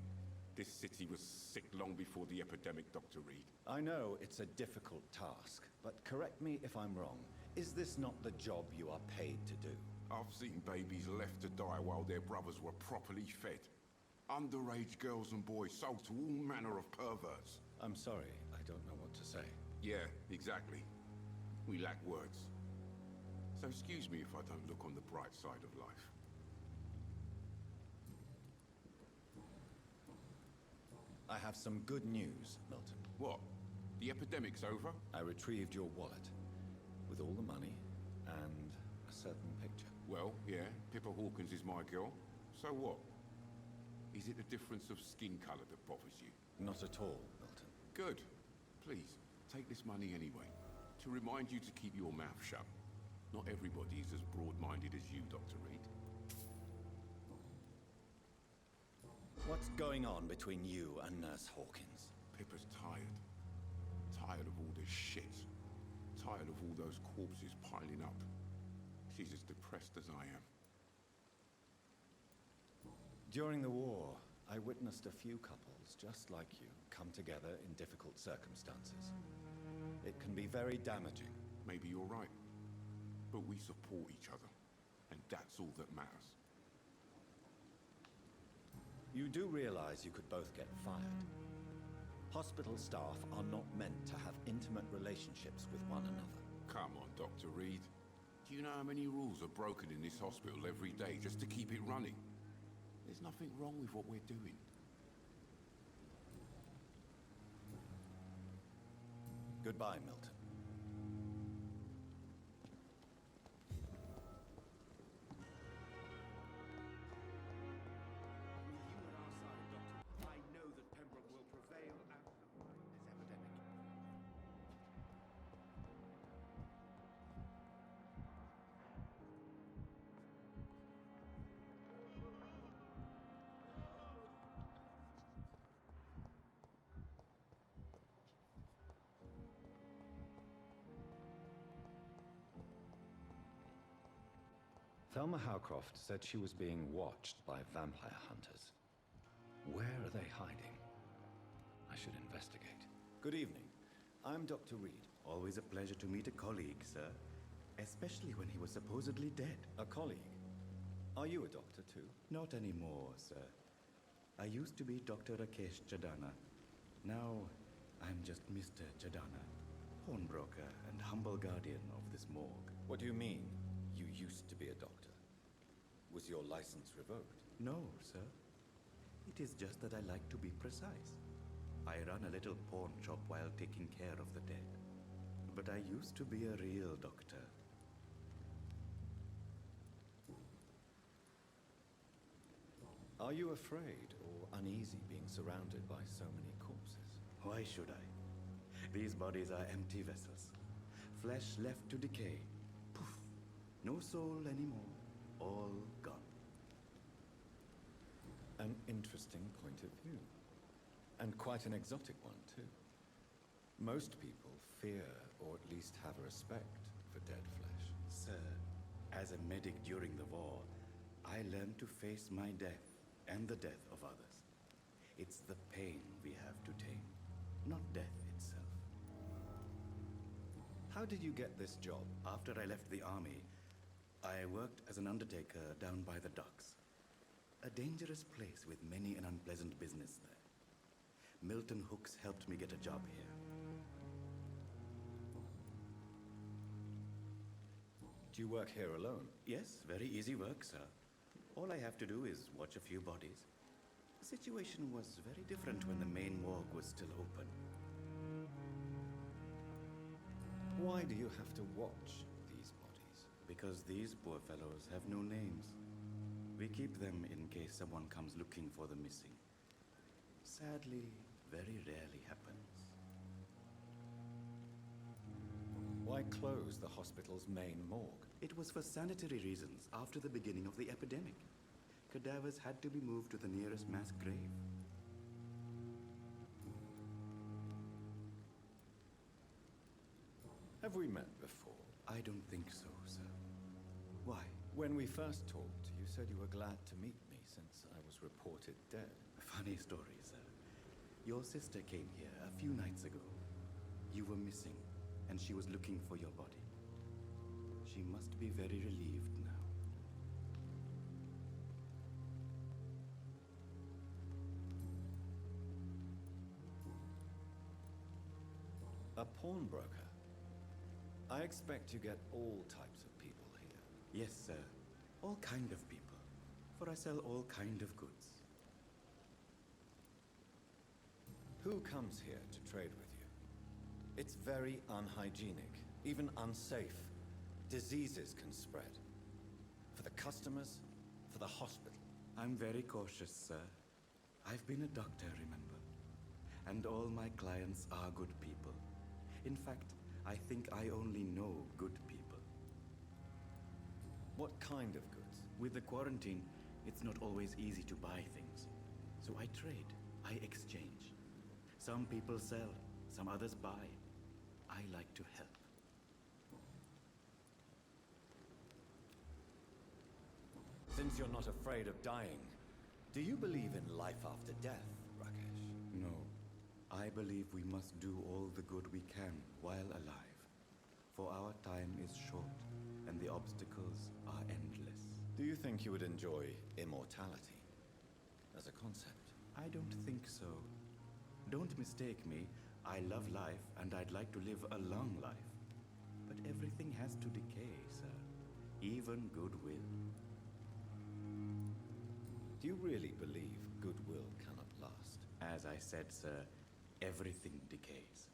This city was sick long before the epidemic, Dr. Reed. I know it's a difficult task, but correct me if I'm wrong. Is this not the job you are paid to do? I've seen babies left to die while their brothers were properly fed. Underage girls and boys sold to all manner of perverts. I'm sorry, I don't know what to say. Yeah, exactly. We lack words. So excuse me if I don't look on the bright side of life. I have some good news, Milton. What? The epidemic's over? I retrieved your wallet, with all the money and a certain picture. Well, yeah, Pippa Hawkins is my girl. So what? Is it the difference of skin color that bothers you? Not at all, Milton. Good. Please, take this money anyway. To remind you to keep your mouth shut. Not everybody is as broad-minded as you, Dr. Reed. What's going on between you and Nurse Hawkins? Pippa's tired. Tired of all this shit. Tired of all those corpses piling up. She's as depressed as I am. During the war, I witnessed a few couples just like you come together in difficult circumstances. It can be very damaging. Maybe you're right. But we support each other. And that's all that matters. You do realize you could both get fired. Hospital staff are not meant to have intimate relationships with one another. Come on, Dr. Reed. Do you know how many rules are broken in this hospital every day just to keep it running? There's nothing wrong with what we're doing. Goodbye, Milton. I know that Pembroke will prevail and outnumber this epidemic. Thelma Howcroft said she was being watched by vampire hunters. Where are they hiding? I should investigate. Good evening. I'm Dr. Reed. Always a pleasure to meet a colleague, sir. Especially when he was supposedly dead. A colleague? Are you a doctor too? Not anymore, sir. I used to be Dr. Rakesh Chadana. Now, I'm just Mr. Chadana, pawnbroker and humble guardian of this morgue. What do you mean, you used to be a doctor? Was your license revoked? No, sir. It is just that I like to be precise. I run a little pawn shop while taking care of the dead. But I used to be a real doctor. Are you afraid or uneasy being surrounded by so many corpses? Why should I? These bodies are empty vessels. Flesh left to decay. Poof. No soul anymore. All gone. An interesting point of view. And quite an exotic one, too. Most people fear, or at least have a respect, for dead flesh. Sir, as a medic during the war, I learned to face my death and the death of others. It's the pain we have to tame, not death itself. How did you get this job? After I left the army, I worked as an undertaker down by the docks. A dangerous place with many an unpleasant business there. Milton Hooks helped me get a job here. Do you work here alone? Yes, very easy work, sir. All I have to do is watch a few bodies. The situation was very different when the main morgue was still open. Why do you have to watch these bodies? Because these poor fellows have no names. We keep them in case someone comes looking for the missing. Sadly, very rarely happens. Why close the hospital's main morgue? It was for sanitary reasons after the beginning of the epidemic. Cadavers had to be moved to the nearest mass grave. Have we met before? I don't think so, sir. Why? When we first talked, you said you were glad to meet me since I was reported dead. Funny story, sir. Your sister came here a few nights ago. You were missing, and she was looking for your body. She must be very relieved now. A pawnbroker? I expect you get all types of people here. Yes, sir. All kind of people. For I sell all kind of goods. Who comes here to trade with you? It's very unhygienic, even unsafe. Diseases can spread. For the customers, for the hospital. I'm very cautious, sir. I've been a doctor, remember? And all my clients are good people. In fact, I think I only know good people. What kind of goods? With the quarantine, it's not always easy to buy things. So I trade, I exchange. Some people sell, some others buy. I like to help. Since you're not afraid of dying, do you believe in life after death, Rakesh? No. I believe we must do all the good we can while alive. For our time is short, and the obstacles are endless. Do you think you would enjoy immortality as a concept? I don't think so. Don't mistake me. I love life, and I'd like to live a long life. But everything has to decay, sir. Even goodwill. Do you really believe goodwill cannot last? As I said, sir, everything decays.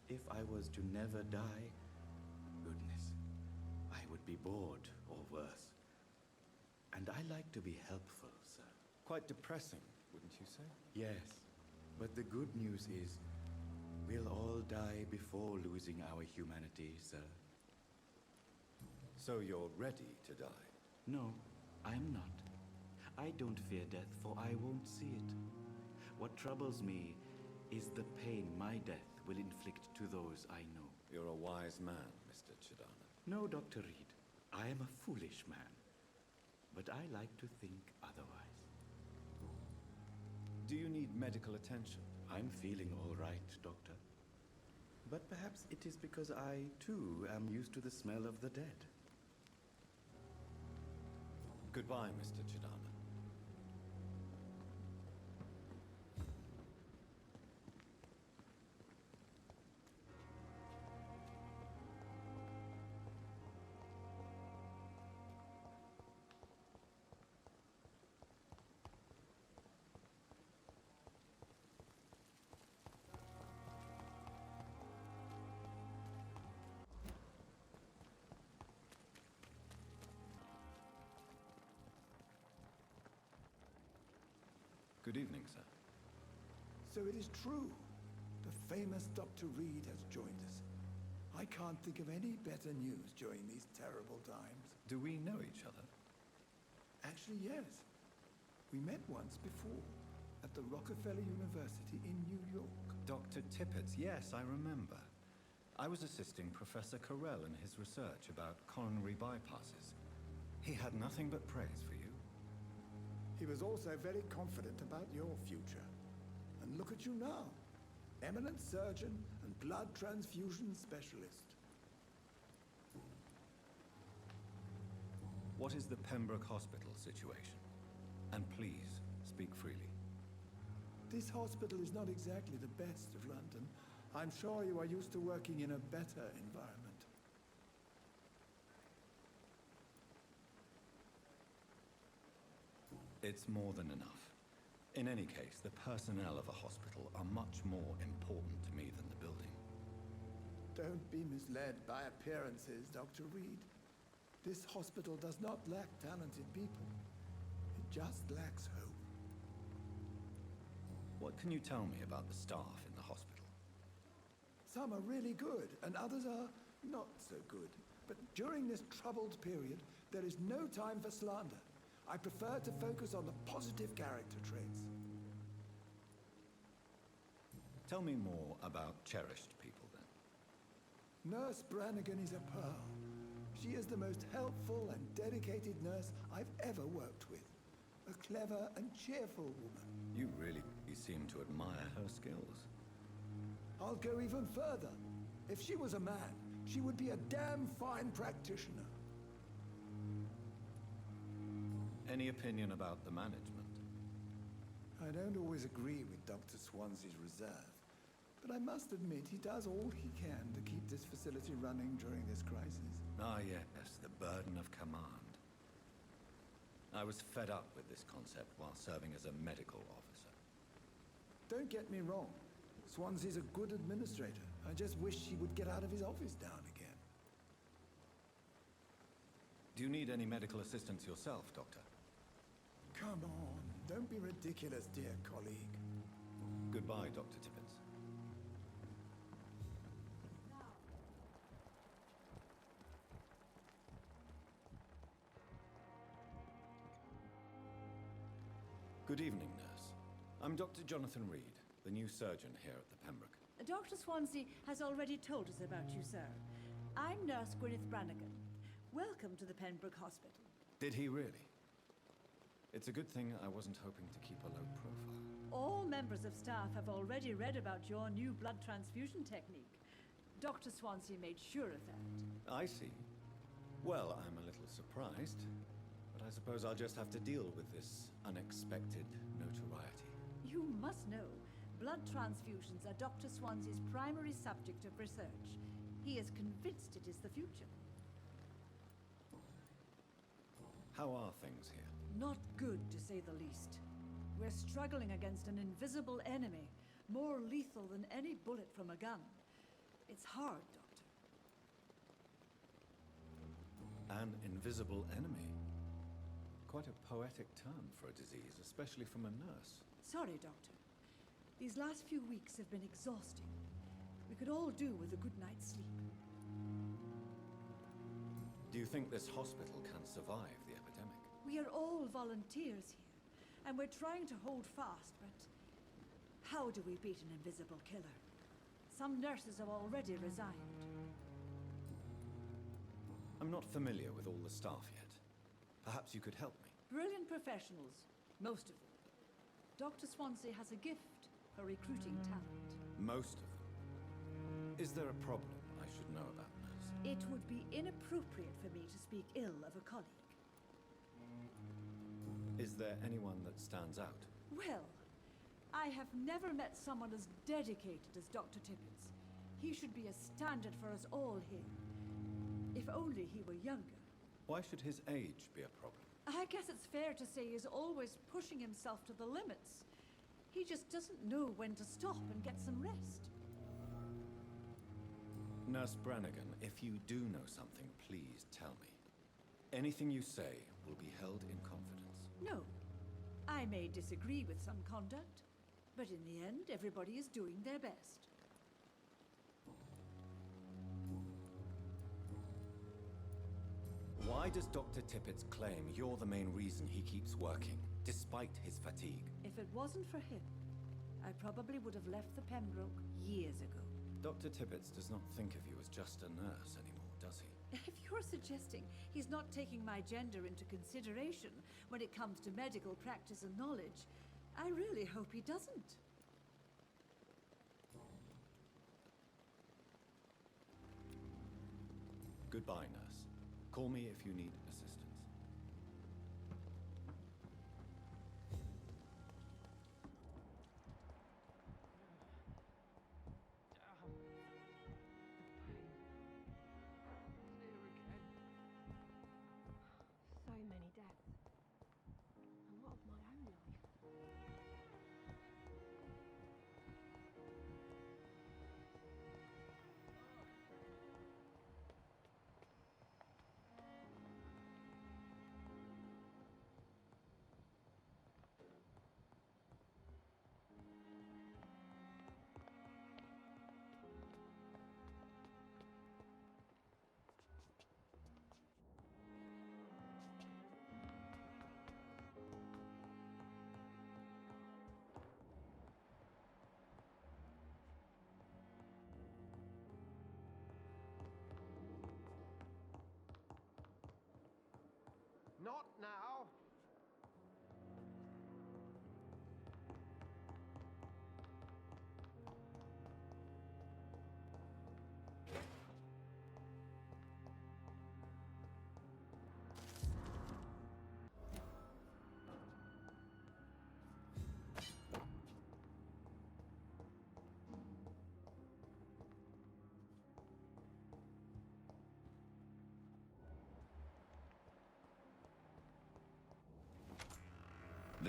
If I was to never die, goodness, I would be bored or worse. And I like to be helpful, sir. Quite depressing, wouldn't you say? Yes, but the good news is, we'll all die before losing our humanity, sir. So you're ready to die? No, I'm not. I don't fear death, for I won't see it. What troubles me is the pain my death will inflict to those I know. You're a wise man, Mr. Chidana. No, Dr. Reed. I am a foolish man. But I like to think otherwise. Do you need medical attention? I'm feeling all right, Doctor. But perhaps it is because I, too, am used to the smell of the dead. Goodbye, Mr. Chidana. Good evening, sir. So it is true. The famous Dr. Reed has joined us. I can't think of any better news during these terrible times. Do we know each other? Actually, yes. We met once before, at the Rockefeller University in New York. Dr. Tippett, yes, I remember. I was assisting Professor Carell in his research about coronary bypasses. He had nothing but praise for you. He was also very confident about your future. And look at you now. Eminent surgeon and blood transfusion specialist. What is the Pembroke Hospital situation? And please, speak freely. This hospital is not exactly the best of London. I'm sure you are used to working in a better environment. It's more than enough. In any case, the personnel of a hospital are much more important to me than the building. Don't be misled by appearances, Dr. Reed. This hospital does not lack talented people. It just lacks hope. What can you tell me about the staff in the hospital? Some are really good, and others are not so good. But during this troubled period, there is no time for slander. I prefer to focus on the positive character traits. Tell me more about cherished people, then. Nurse Brannigan is a pearl. She is the most helpful and dedicated nurse I've ever worked with. A clever and cheerful woman. You really seem to admire her skills. I'll go even further. If she was a man, she would be a damn fine practitioner. Any opinion about the management? I don't always agree with Dr. Swansea's reserve, but I must admit he does all he can to keep this facility running during this crisis. Ah, yes, the burden of command. I was fed up with this concept while serving as a medical officer. Don't get me wrong. Swansea's a good administrator. I just wish he would get out of his office now and again. Do you need any medical assistance yourself, Doctor? Come on, don't be ridiculous, dear colleague. Goodbye, Dr. Tippett. Good evening, nurse. I'm Dr. Jonathan Reed, the new surgeon here at the Pembroke. Dr. Swansea has already told us about you, sir. I'm Nurse Gwyneth Brannigan. Welcome to the Pembroke Hospital. Did he really? It's a good thing I wasn't hoping to keep a low profile. All members of staff have already read about your new blood transfusion technique. Dr. Swansea made sure of that. I see. Well, I'm a little surprised, but I suppose I'll just have to deal with this unexpected notoriety. You must know, blood transfusions are Dr. Swansea's primary subject of research. He is convinced it is the future. How are things here? Not good, to say the least. We're struggling against an invisible enemy, more lethal than any bullet from a gun. It's hard, Doctor. An invisible enemy? Quite a poetic term for a disease, especially from a nurse. Sorry, Doctor. These last few weeks have been exhausting. We could all do with a good night's sleep. Do you think this hospital can survive the epidemic? We are all volunteers here, and we're trying to hold fast, but how do we beat an invisible killer? Some nurses have already resigned. I'm not familiar with all the staff yet. Perhaps you could help me. Brilliant professionals, most of them. Dr. Swansea has a gift for recruiting talent. Most of them? Is there a problem I should know about, nurse? It would be inappropriate for me to speak ill of a colleague. Is there anyone that stands out? Well, I have never met someone as dedicated as Dr. Tippett. He should be a standard for us all here. If only he were younger. Why should his age be a problem? I guess it's fair to say he's always pushing himself to the limits. He just doesn't know when to stop and get some rest. Nurse Brannigan, if you do know something, please tell me. Anything you say will be held in confidence. No. I may disagree with some conduct, but in the end, everybody is doing their best. Why does Dr. Tippett claim you're the main reason he keeps working, despite his fatigue? If it wasn't for him, I probably would have left the Pembroke years ago. Dr. Tippett does not think of you as just a nurse anymore, does he? If you're suggesting he's not taking my gender into consideration when it comes to medical practice and knowledge, I really hope he doesn't. Goodbye, nurse. Call me if you need assistance.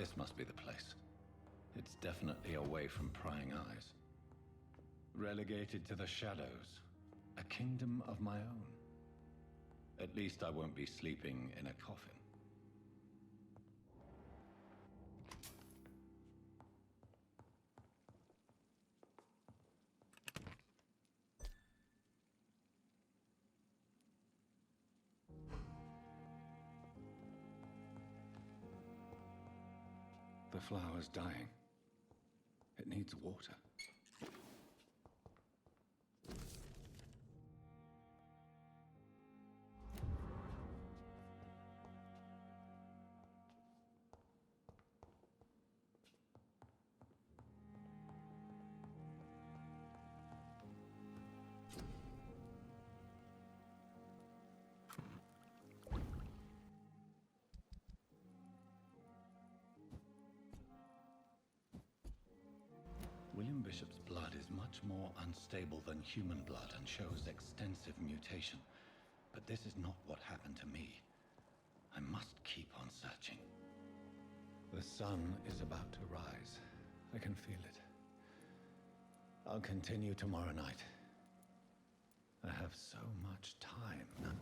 This must be the place. It's definitely away from prying eyes. Relegated to the shadows. A kingdom of my own. At least I won't be sleeping in a coffin. The flower's dying. It needs water. William Bishop's blood is much more unstable than human blood and shows extensive mutation. But this is not what happened to me. I must keep on searching. The sun is about to rise. I can feel it. I'll continue tomorrow night. I have so much time.